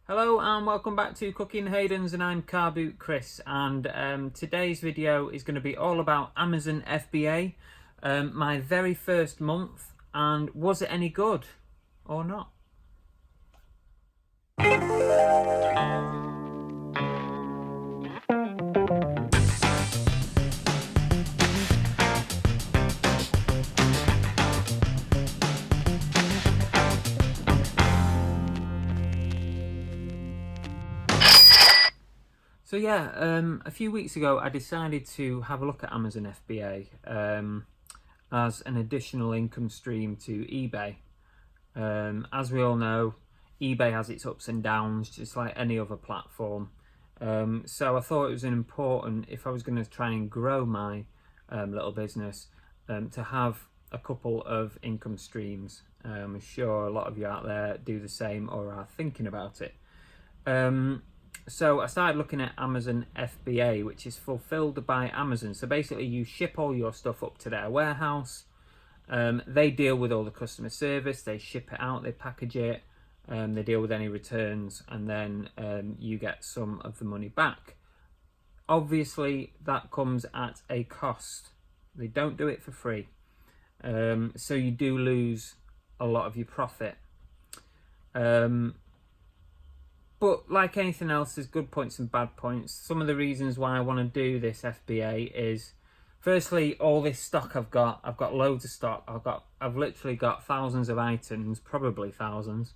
Hello and welcome back to Cooking Haydens, and I'm Car Boot Chris, and today's video is going to be all about Amazon FBA, my very first month, and was it any good or not? So yeah, a few weeks ago I decided to have a look at Amazon FBA as an additional income stream to eBay. As we all know, eBay has its ups and downs just like any other platform. So I thought it was important, if I was going to try and grow my little business, to have a couple of income streams. I'm sure a lot of you out there do the same or are thinking about it. So I started looking at Amazon FBA, which is fulfilled by Amazon. So basically you ship all your stuff up to their warehouse. They deal with all the customer service, they ship it out, they package it, they deal with any returns, and then you get some of the money back. Obviously that comes at a cost. They don't do it for free. So you do lose a lot of your profit. But like anything else, there's good points and bad points. Some of the reasons why I want to do this FBA is, firstly, all this stock I've got loads of stock. I've literally got thousands of items, probably thousands,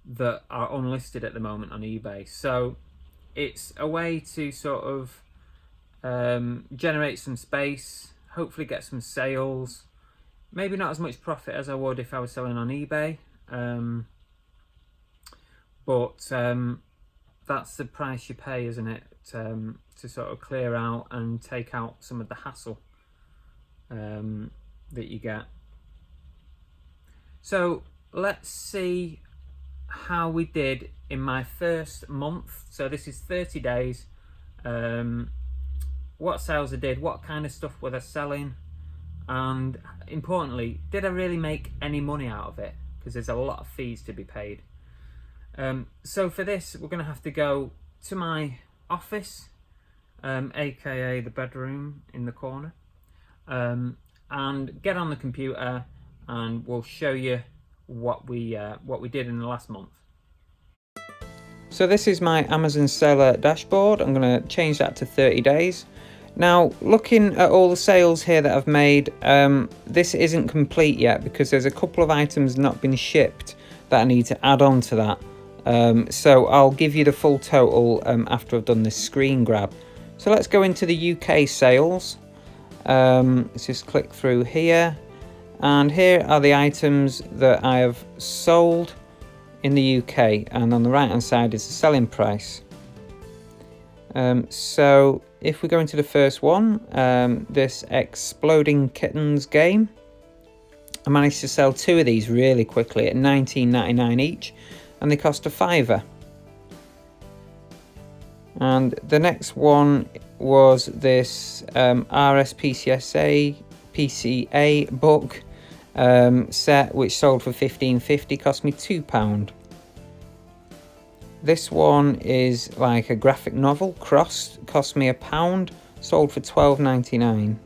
that are unlisted at the moment on eBay. So it's a way to sort of generate some space, hopefully get some sales. Maybe not as much profit as I would if I was selling on eBay. But that's the price you pay, isn't it, to sort of clear out and take out some of the hassle that you get. So let's see how we did in my first month. So this is 30 days. What sales I did, what kind of stuff was I selling, and importantly, did I really make any money out of it? Because there's a lot of fees to be paid. So for this, we're going to have to go to my office, aka the bedroom in the corner, and get on the computer, and we'll show you what we did in the last month. So this is my Amazon seller dashboard. I'm going to change that to 30 days. Now, looking at all the sales here that I've made, this isn't complete yet because there's a couple of items not been shipped that I need to add on to that. So I'll give you the full total after I've done this screen grab. So let's go into the UK sales. Let's just click through here, and here are the items that I have sold in the UK, and on the right hand side is the selling price. So if we go into the first one, this Exploding Kittens game, I managed to sell two of these really quickly at £19.99 each, and they cost £5. And the next one was this RSPCA book set, which sold for £15.50, cost me £2. This one is like a graphic novel, Crossed, cost me £1, sold for £12.99.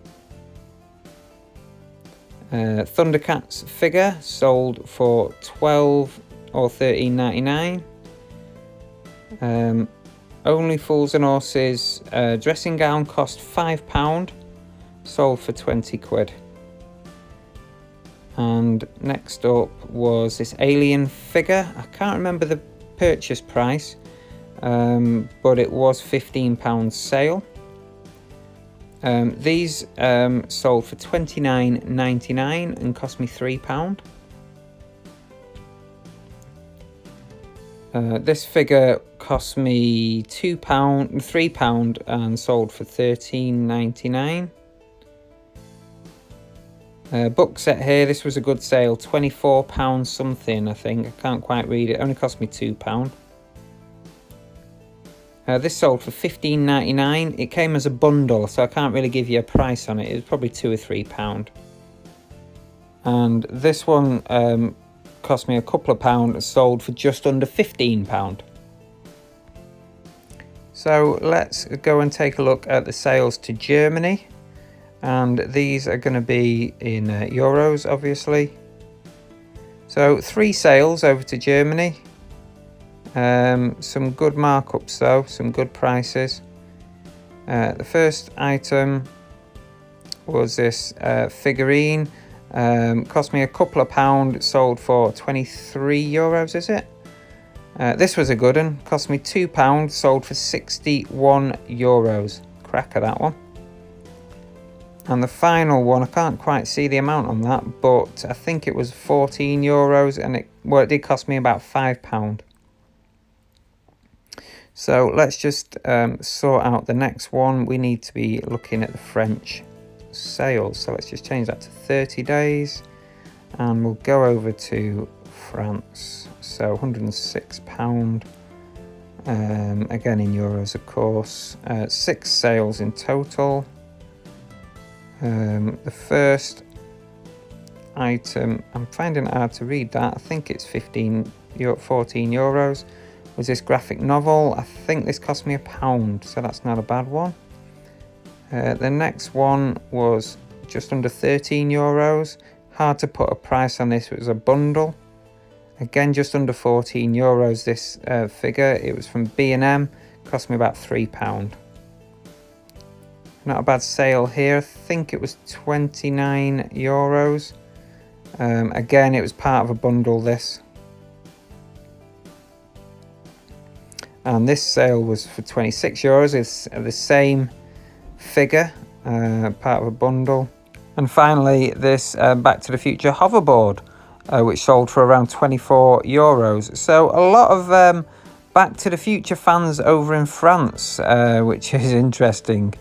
Thundercats figure sold for £12 or £13.99. Only Fools and Horses dressing gown cost £5, sold for 20 quid. And next up was this alien figure. I can't remember the purchase price, but it was £15 sale. These sold for £29.99 and cost me £3. This figure cost me £3 and sold for £13.99. Book set here, this was a good sale, £24 something, I think. I can't quite read it, only cost me £2. This sold for £15.99. It came as a bundle, so I can't really give you a price on it. It was probably £2 or £3. And this one cost me a couple of pounds, sold for just under £15. So let's go and take a look at the sales to Germany, and these are going to be in euros, obviously. So 3 sales over to Germany. Some good markups though, some good prices. The first item was this figurine. Cost me a couple of pound, sold for 23 euros, is it? This was a good one, cost me £2, sold for 61 euros. Cracker, that one. And the final one, I can't quite see the amount on that, but I think it was 14 euros, and it did cost me about £5. So let's just sort out the next one. We need to be looking at the French sales. So let's just change that to 30 days, and we'll go over to France. So £106, again in euros, of course. 6 sales in total. The first item, I'm finding it hard to read that. I think it's 14 euros. Was this graphic novel? I think this cost me £1, so that's not a bad one. The next one was just under 13 euros. Hard to put a price on this. It was a bundle. Again, just under 14 euros this figure. It was from B&M. Cost me about £3. Not a bad sale here. I think it was 29 euros. Again, it was part of a bundle, this. And this sale was for 26 euros. It's the same figure, part of a bundle. And finally, this Back to the Future hoverboard, which sold for around 24 euros. So a lot of Back to the Future fans over in France, which is interesting.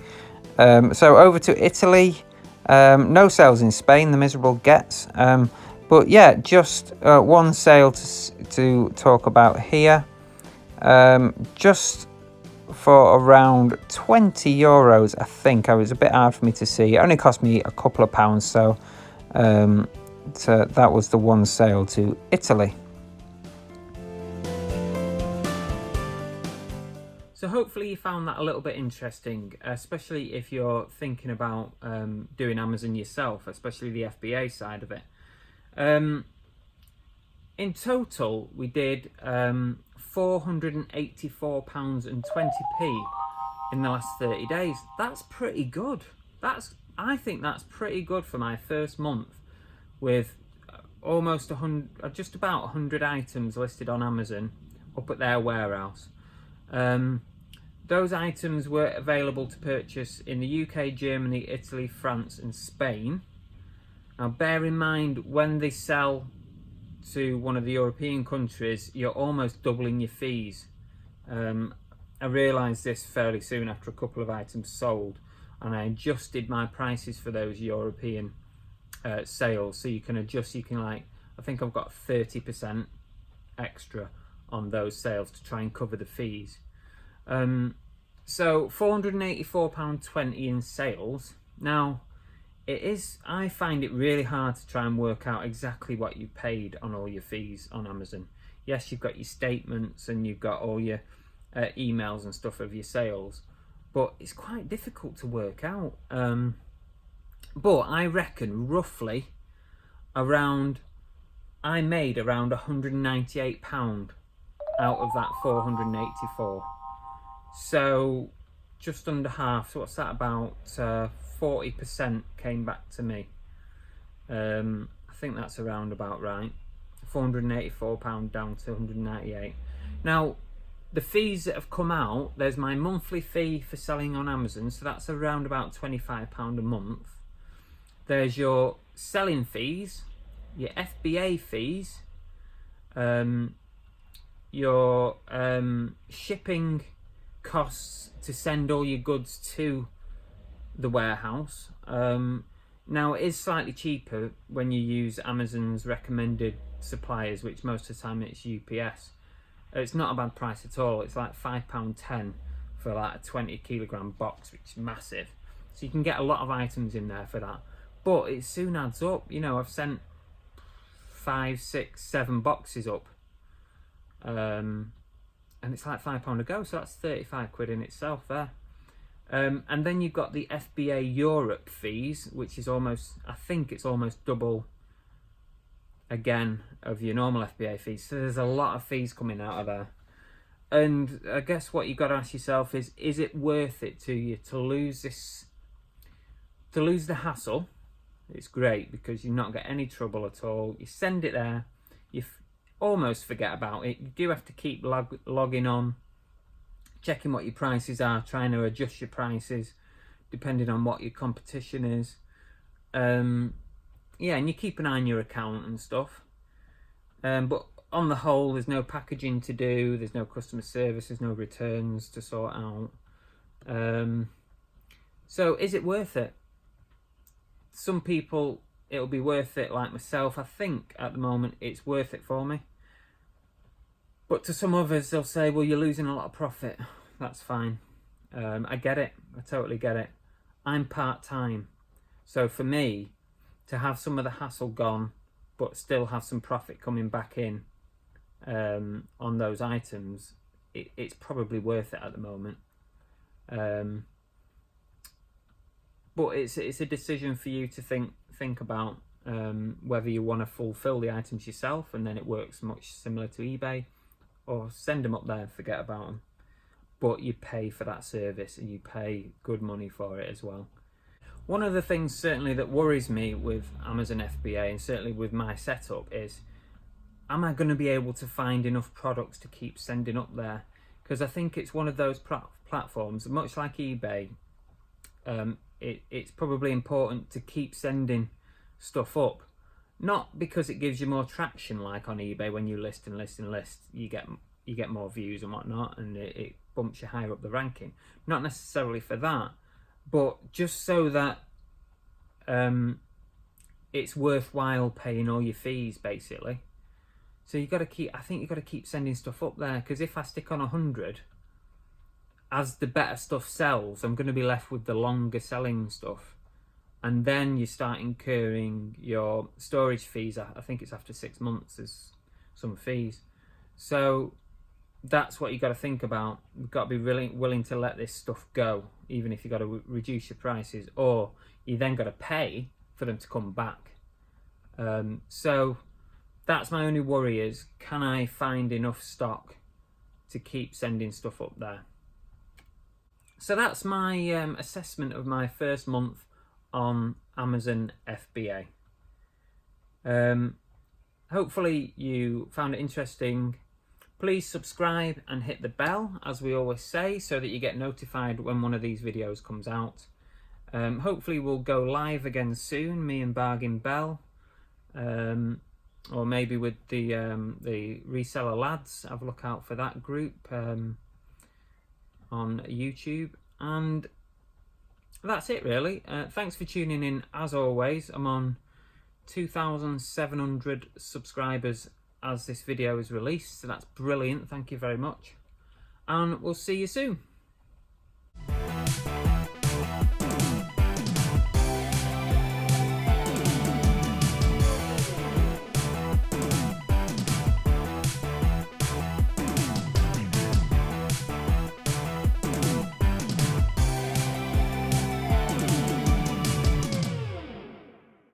So over to Italy. No sales in Spain, the miserable gets. But yeah, just one sale to talk about here. Just for around 20 euros, I think. It was a bit hard for me to see. It only cost me a couple of pounds, so that was the one sale to Italy. So hopefully you found that a little bit interesting, especially if you're thinking about doing Amazon yourself, especially the FBA side of it. In total, we did £484.20 in the last 30 days. That's pretty good. I think that's pretty good for my first month, with almost 100, just about 100 items listed on Amazon up at their warehouse. Those items were available to purchase in the UK, Germany, Italy, France and Spain. Now bear in mind, when they sell to one of the European countries, you're almost doubling your fees. I realised this fairly soon after a couple of items sold, and I adjusted my prices for those European sales. So you can adjust, I think I've got 30% extra on those sales to try and cover the fees. So £484.20 in sales. Now, I find it really hard to try and work out exactly what you paid on all your fees on Amazon. Yes, you've got your statements and you've got all your emails and stuff of your sales, but it's quite difficult to work out. But I reckon roughly I made around £198 out of that 484. So just under half. So what's that, about 40% came back to me. I think that's around about right. £484 down to 198. Now, the fees that have come out, there's my monthly fee for selling on Amazon, so that's around about £25 a month. There's your selling fees, your FBA fees, your shipping costs to send all your goods to the warehouse. Now, it is slightly cheaper when you use Amazon's recommended suppliers, which most of the time it's UPS. It's not a bad price at all. It's like £5.10 for like a 20 kilogram box, which is massive. So you can get a lot of items in there for that. But it soon adds up. You know, I've sent 5, 6, 7 boxes up. and it's like £5 a go, so that's 35 quid in itself there. And then you've got the FBA Europe fees, which is almost, I think it's almost double again of your normal FBA fees. So there's a lot of fees coming out of there. And I guess what you've got to ask yourself is it worth it to you to lose the hassle? It's great because you not get any trouble at all. You send it there, you almost forget about it. You do have to keep logging on, checking what your prices are, trying to adjust your prices depending on what your competition is. Yeah, and you keep an eye on your account and stuff. But on the whole, there's no packaging to do, there's no customer service, there's no returns to sort out. So is it worth it? Some people, it'll be worth it, like myself. I think at the moment it's worth it for me. But to some others, they'll say, well, you're losing a lot of profit. That's fine. I get it. I totally get it. I'm part-time. So for me, to have some of the hassle gone, but still have some profit coming back in on those items, it's probably worth it at the moment. But it's a decision for you to think about whether you want to fulfill the items yourself, and then it works much similar to eBay, or send them up there and forget about them. But you pay for that service, and you pay good money for it as well. One of the things certainly that worries me with Amazon FBA, and certainly with my setup, is am I going to be able to find enough products to keep sending up there? Because I think it's one of those platforms, much like eBay, it's probably important to keep sending stuff up. Not because it gives you more traction, like on eBay when you list and list and list, you get more views and whatnot, and it bumps you higher up the ranking. Not necessarily for that, but just so that it's worthwhile paying all your fees, basically. So I think you've got to keep sending stuff up there, because if I stick on 100, as the better stuff sells, I'm going to be left with the longer selling stuff. And then you start incurring your storage fees. I think it's after 6 months, there's some fees. So that's what you've got to think about. You've got to be really willing to let this stuff go, even if you've got to reduce your prices, or you then got to pay for them to come back. So that's my only worry, is can I find enough stock to keep sending stuff up there? So that's my assessment of my first month on Amazon FBA. Hopefully you found it interesting. Please subscribe and hit the bell, as we always say, so that you get notified when one of these videos comes out. Hopefully we'll go live again soon, me and Bargain Bell, or maybe with the Reseller lads. Have a look out for that group on YouTube. And that's it really. Thanks for tuning in as always. I'm on 2,700 subscribers as this video is released, so that's brilliant. Thank you very much, and we'll see you soon.